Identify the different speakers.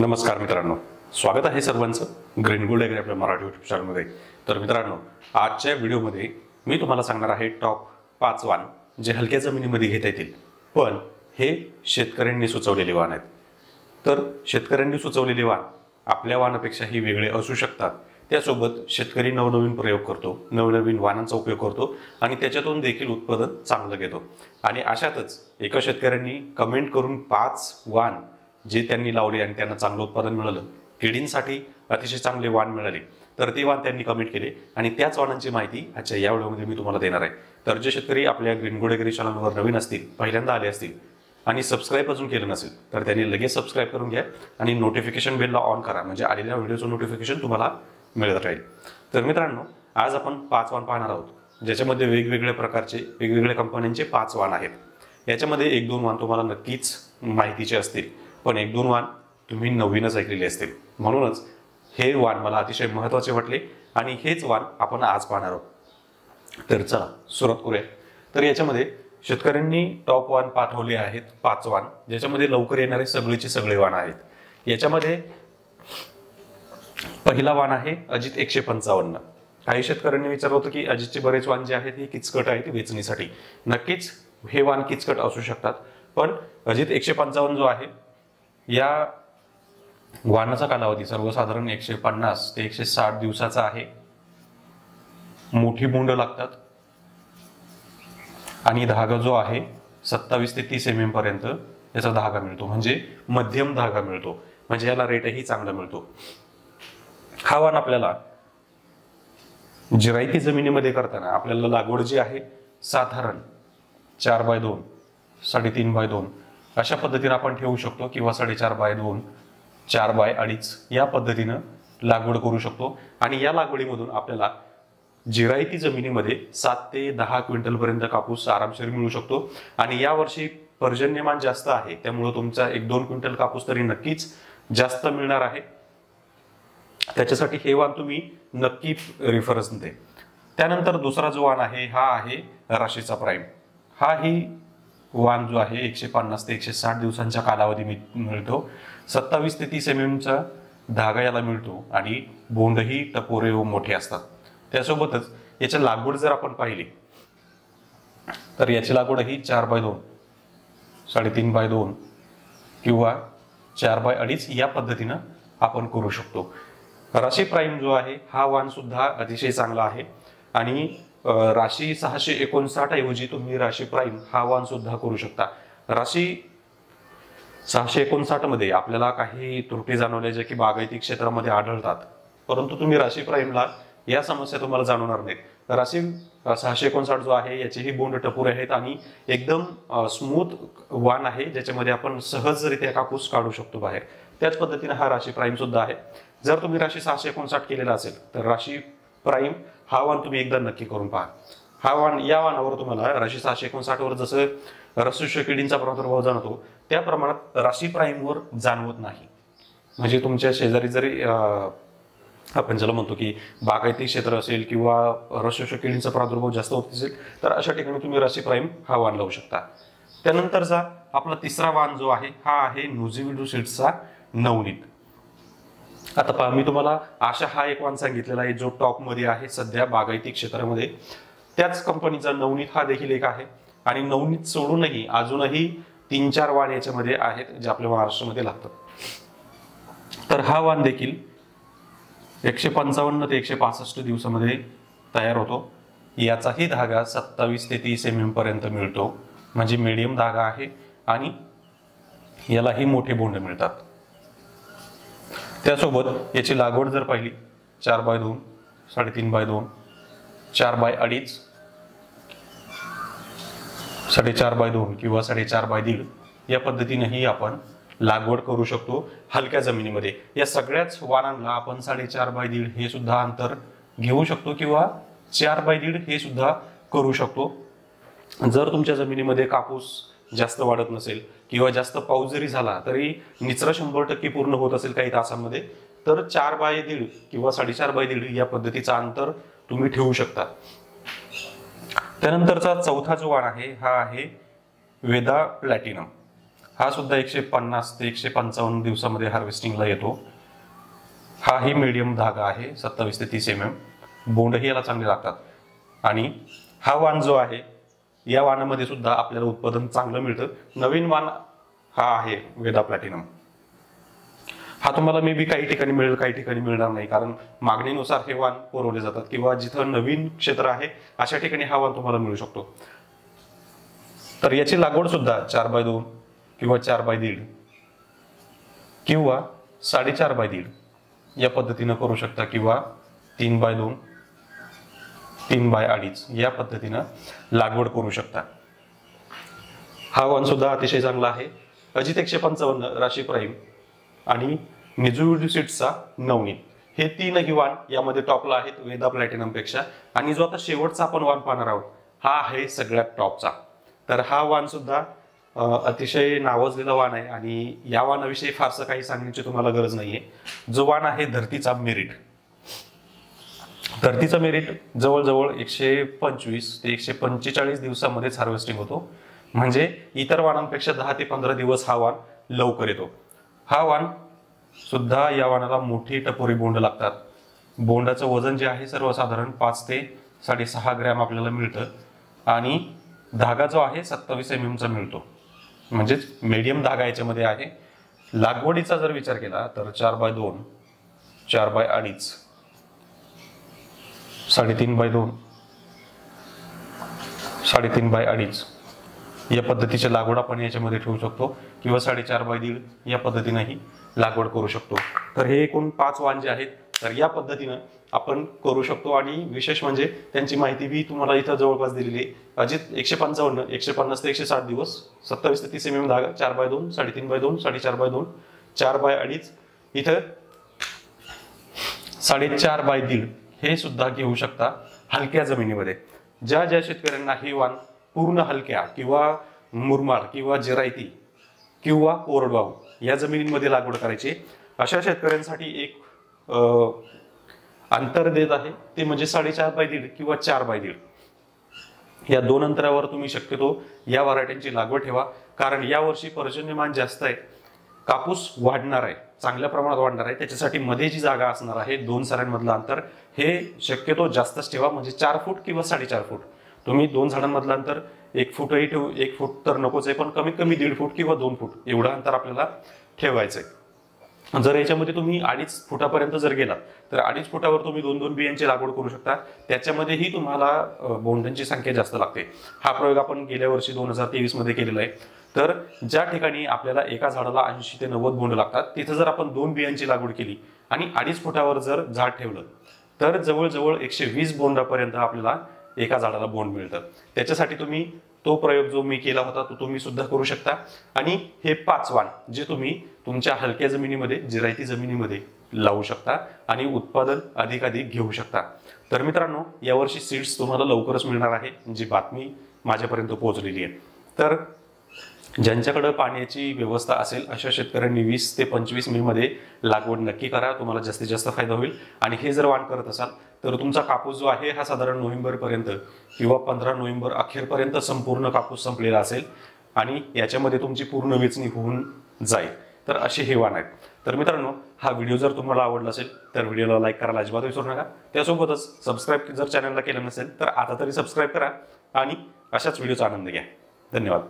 Speaker 1: नमस्कार मित्रांनो, स्वागत आहे सर्वांचं ग्रीन गोल्ड ॲग्री आपल्या मराठी यूट्यूब चॅनलमध्ये। तर मित्रांनो, आजच्या व्हिडिओमध्ये मी तुम्हाला सांगणार आहे टॉप 5 वाण जे हलक्या जमिनीमध्ये घेता येतील, पण हे शेतकऱ्यांनी सुचवलेले वाण आहेत। तर शेतकऱ्यांनी सुचवलेले वाण आपल्या वाणापेक्षाही वेगळे असू शकतात। त्यासोबत शेतकरी नवनवीन प्रयोग करतो, नवनवीन वाणांचा उपयोग करतो आणि त्याच्यातून देखील उत्पादन चांगलं घेतो। आणि अशातच एका शेतकऱ्यांनी कमेंट करून 5 वाण जे त्यांनी लावले आणि त्यांना चांगलं उत्पादन मिळालं, किडींसाठी अतिशय चांगले वाण मिळाले, तर ते वाण त्यांनी कमेंट केले आणि त्याच वाणांची माहिती आजच्या या व्हिडिओमध्ये मी तुम्हाला देणार आहे। तर जे शेतकरी आपल्या ग्रीन गोल्ड ॲग्री चॅनलवर नवीन असतील, पहिल्यांदा आले असतील आणि सबस्क्राईब अजून केलं नसेल तर त्यांनी लगेच सबस्क्राईब करून घ्या आणि नोटिफिकेशन बेलला ऑन करा, म्हणजे आलेल्या व्हिडिओचं नोटिफिकेशन तुम्हाला मिळत राहील। तर मित्रांनो, आज आपण 5 वाण पाहणार आहोत, ज्याच्यामध्ये वेगवेगळ्या प्रकारचे वेगवेगळ्या कंपन्यांचे 5 वाण आहेत। याच्यामध्ये 1-2 वाण तुम्हाला नक्कीच माहितीचे असतील, पण 1-2 वाण तुम्ही नवीनच ऐकलेले असतील, म्हणूनच हे वाण मला अतिशय महत्त्वाचे वाटले आणि हेच वाण आपण आज पाहणार आहोत। तर चला सुरुवात करूया। तर याच्यामध्ये शेतकऱ्यांनी टॉप वाण पाठवले आहेत 5 वाण, ज्याच्यामध्ये लवकर येणारे सगळेचे सगळे वाण आहेत। याच्यामध्ये पहिला वाण आहे अजित 155। काही शेतकऱ्यांनी विचारलं होतं की अजितचे बरेच वाण जे आहेत हे किचकट आहेत वेचणीसाठी। नक्कीच हे वाण किचकट असू शकतात, पण अजित 155 जो आहे या वाणाचा कालावधी सर्वसाधारण 150 ते 160 दिवसाचा आहे। मोठी बोंड लागतात आणि धागा जो आहे 27 ते 30 mm पर्यंत याचा धागा मिळतो, म्हणजे मध्यम धागा मिळतो, म्हणजे याला रेटही चांगला मिळतो। हा वाण आपल्याला जिरायती जमिनीमध्ये करताना आपल्याला लागवड जी आहे साधारण 4x2, 3.5x2 अशा पद्धतीने आपण ठेवू शकतो, किंवा 4.5x2, 4x2.5 या पद्धतीनं लागवड करू शकतो। आणि या लागवडीमधून आपल्याला जिरायती जमिनीमध्ये 7 ते 10 क्विंटल पर्यंत कापूस आरामशीर मिळू शकतो। आणि या वर्षी पर्जन्यमान जास्त आहे, त्यामुळे तुमचा 1-2 क्विंटल कापूस तरी नक्कीच जास्त मिळणार आहे। त्याच्यासाठी हे वाण तुम्ही नक्की रेफरन्स दे। त्यानंतर दुसरा जो वाण आहे हा आहे राशीचा प्राईम। हा ही वाण जो आहे 150 ते 160 दिवसांच्या कालावधी मिळतो। 27 ते 30 mm चा धागा याला मिळतो आणि बोंडही टपोरे व मोठे असतात। त्यासोबतच याची लागवड जर आपण पाहिली तर याची लागवड ही 4x2, 3.5x2 किंवा 4x2.5 या पद्धतीनं आपण करू शकतो। राशी प्राईम जो आहे हा वाण सुद्धा अतिशय चांगला आहे आणि राशी 659 ऐवजी तुम्ही राशी प्राईम हा वाण सुद्धा करू शकता। राशी 659 मध्ये आपल्याला काही त्रुटी जाणवल्या ज्या की बागायती क्षेत्रामध्ये आढळतात, परंतु तुम्ही राशी प्राईमला या समस्या तुम्हाला जाणवणार नाहीत। राशी 659 जो आहे याचेही बोंड टपोरे आहेत आणि एकदम स्मूथ वाण आहे, ज्याच्यामध्ये आपण सहजरित्या कापूस काढू शकतो बाहेर। त्याच पद्धतीने हा राशी प्राईम सुद्धा आहे। जर तुम्ही राशी 659 केलेला असेल तर राशी प्राईम हा वाण तुम्ही एकदा नक्की करून पहा। हा वाण या वाणावर तुम्हाला राशी 659 वर जसं रसशुष्य किडींचा प्रादुर्भाव जाणवतो त्या प्रमाणात राशी प्राईम वर जाणवत नाही। म्हणजे तुमच्या शेजारी जरी आपण ज्याला म्हणतो की बागायती क्षेत्र असेल किंवा रसशुष्य किडींचा प्रादुर्भाव जास्त होत असेल तर अशा ठिकाणी तुम्ही राशी प्राईम हा वाण लावू शकता। त्यानंतरचा आपला तिसरा वाण जो आहे हा आहे नुझिव्हिडो सीड्सचा नवनीत। आता पहा, मी तुम्हाला आशा हा एक वाण सांगितलेला आहे जो टॉप मध्ये आहे सध्या बागायती क्षेत्रामध्ये। त्याच कंपनीचा नवनीत हा देखील एक आहे आणि नवनीत सोडूनही अजूनही 3-4 वाण याच्यामध्ये आहेत जे आपल्या महाराष्ट्रामध्ये लागतात। तर हा वाण देखील 155 ते 165 दिवसामध्ये तयार होतो। याचाही धागा 27 ते 30 mm पर्यंत मिळतो, म्हणजे मीडियम धागा आहे आणि यालाही मोठे बोंड मिळतात। त्यासोबत याची लागवड जर पाहिली 4x2, 3.5x2, 4x2.5, 4.5x2 किंवा 4.5x1.5 या पद्धतीनेही आपण लागवड करू शकतो हलक्या जमिनीमध्ये। या सगळ्याच वाणांना आपण 4.5x1.5 हे सुद्धा अंतर घेऊ शकतो किंवा 4x1.5 हे सुद्धा करू शकतो। जर तुमच्या जमिनीमध्ये कापूस जास्त वाढत नसेल किंवा जास्त पाऊस जरी झाला तरी निचरा 100% पूर्ण होत असेल काही तासांमध्ये, तर 4x1.5 किंवा 4.5x1.5 या पद्धतीचा अंतर तुम्ही ठेवू शकता। त्यानंतरचा चौथा जो वाण आहे हा आहे वेदा प्लॅटिनम। हा सुद्धा 150 ते 155 दिवसामध्ये हार्वेस्टिंगला येतो. हाही मीडियम धागा आहे, 27 ते 30 mm. बोंडही याला चांगले लागतात. आणि हा वाण जो आहे, या वाणामध्ये सुद्धा आपल्याला उत्पादन चांगलं मिळतं. नवीन वाण हा आहे वेदा प्लॅटिनम. हा तुम्हाला मे बी काही ठिकाणी मिळेल, काही ठिकाणी मिळणार नाही, कारण मागणीनुसार हे वाण पुरवले जातात, किंवा जिथं नवीन क्षेत्र आहे अशा ठिकाणी हा वाण तुम्हाला मिळू शकतो. तर याची लागवड सुद्धा 4x2 किंवा 4x1.5 किंवा 4.5x1.5 या पद्धतीनं करू शकता, किंवा 3x2 3x2.5 या पद्धतीनं लागवड करू शकता. हा वाण सुद्धा अतिशय चांगला आहे. अजित 155 राशी प्राईम आणि मिझुबिशी सीड्सचा नवनीत हे तीनही वाण यामध्ये टॉपला आहेत वेदा प्लॅटिनम पेक्षा. आणि जो आता शेवटचा आपण वाण पाहणार आहोत हा आहे सगळ्यात टॉपचा. तर हा वाण सुद्धा अतिशय नावाजलेला वाण आहे, आणि या वाणाविषयी फारसं काही सांगण्याची तुम्हाला गरज नाहीये. जो वाण आहे धरतीचा मेरिट. धरतीचा मेरिट जवळजवळ 125 ते 145 दिवसामध्येच हार्वेस्टिंग होतो. म्हणजे इतर वाणांपेक्षा 10 ते 15 दिवस हा वाण लवकर येतो. हा वाण सुद्धा या वाणाला मोठी टपोरी बोंड लागतात. बोंडाचं वजन जे आहे सर्वसाधारण 5 ते 6.5 ग्रॅम आपल्याला मिळतं. आणि धागा जो आहे 27 mm चा मिळतो, म्हणजेच मीडियम धागा याच्यामध्ये आहे. लागवडीचा जर विचार केला तर 4x2 4x2.5 3.5x2 3.5x2 या पद्धतीची लागवड आपण याच्यामध्ये ठेवू शकतो, किंवा 4.5x1.5 या पद्धतीनेही लागवड करू शकतो. तर हे एकूण 5 वाण जे आहेत तर या पद्धतीनं आपण करू शकतो. आणि विशेष म्हणजे त्यांची माहिती बी तुम्हाला इथं जवळपास दिलेली आहे. अजित 155 150 ते 160 दिवस, 27 ते 30 mm धागा, 4x2 3.5x2 4.5x2 4x2.5 इथं 4.5x1.5 हे सुद्धा घेऊ शकता हलक्या जमिनीमध्ये. ज्या ज्या शेतकऱ्यांना हे वाण पूर्ण हलक्या किंवा मुरमाड किंवा जिरायती किंवा कोरडवाहू या जमिनींमध्ये लागवड करायची, अशा शेतकऱ्यांसाठी एक अंतर देत आहे, ते म्हणजे 4.5x1.5 किंवा 4x1.5 या दोन अंतरावर तुम्ही शक्यतो या व्हरायटींची लागवड ठेवा. कारण यावर्षी पर्जन्यमान जास्त आहे, कापूस वाढणार आहे, चांगल्या प्रमाणात वाढणार आहे. त्याच्यासाठी मध्ये जी जागा असणार आहे 2 सऱ्यांमधलं अंतर हे शक्यतो जास्तच ठेवा, म्हणजे 4 फूट किंवा 4.5 फूट. तुम्ही 2 झाडांमधलं अंतर 1 फूटही ठेवू, 1 फूट तर नकोच आहे, पण कमीत कमी 1.5 फूट किंवा 2 फूट एवढं अंतर आपल्याला ठेवायचंय. जर याच्यामध्ये तुम्ही 2.5 फुटापर्यंत जर गेलात तर 2.5 फुटावर तुम्ही 2-2 बियांची लागवड करू शकता. त्याच्यामध्येही तुम्हाला बोंडांची संख्या जास्त लागते. हा प्रयोग आपण गेल्या वर्षी 2023 मध्ये केलेला आहे. तर ज्या ठिकाणी आपल्याला एका झाडाला 80 ते 90 बोंड लागतात, तिथं जर आपण 2 बियांची लागवड केली आणि 2.5 फुटावर जर झाड ठेवलं तर जवळजवळ 120 बोंडापर्यंत आपल्याला एका झाडाला बोंड मिळतं. त्याच्यासाठी तुम्ही तो प्रयोग जो मी केला होता तो तुम्ही सुद्धा करू शकता. आणि हे 5 वाण जे तुम्ही तुमच्या हलक्या जमिनीमध्ये, जिरायती जमिनीमध्ये लावू शकता आणि उत्पादन अधिकाधिक घेऊ शकता. तर मित्रांनो, यावर्षी सीड्स तुम्हाला लवकरच मिळणार आहे, जी बातमी माझ्यापर्यंत पोहोचलेली आहे. तर ज्यांच्याकडे पाण्याची व्यवस्था असेल अशा शेतकऱ्यांनी 20 ते 25 मे मध्ये लागवड नक्की करा, तुम्हाला जास्तीत जास्त फायदा होईल. आणि हे जर वाण करत असाल तर तुमचा कापूस जो आहे हा साधारण नोव्हेंबरपर्यंत किंवा 15 नोव्हेंबर अखेरपर्यंत संपूर्ण कापूस संपलेला असेल आणि याच्यामध्ये तुमची पूर्ण वेचणी होऊन जाईल. तर असे हे वाण आहेत. तर मित्रांनो, हा व्हिडिओ जर तुम्हाला आवडला असेल तर व्हिडिओला लाईक करायला अजिबात विसरू नका. त्यासोबतच सबस्क्राईब जर चॅनलला केलं नसेल तर आता तरी सबस्क्राईब करा आणि अशाच व्हिडिओचा आनंद घ्या. धन्यवाद.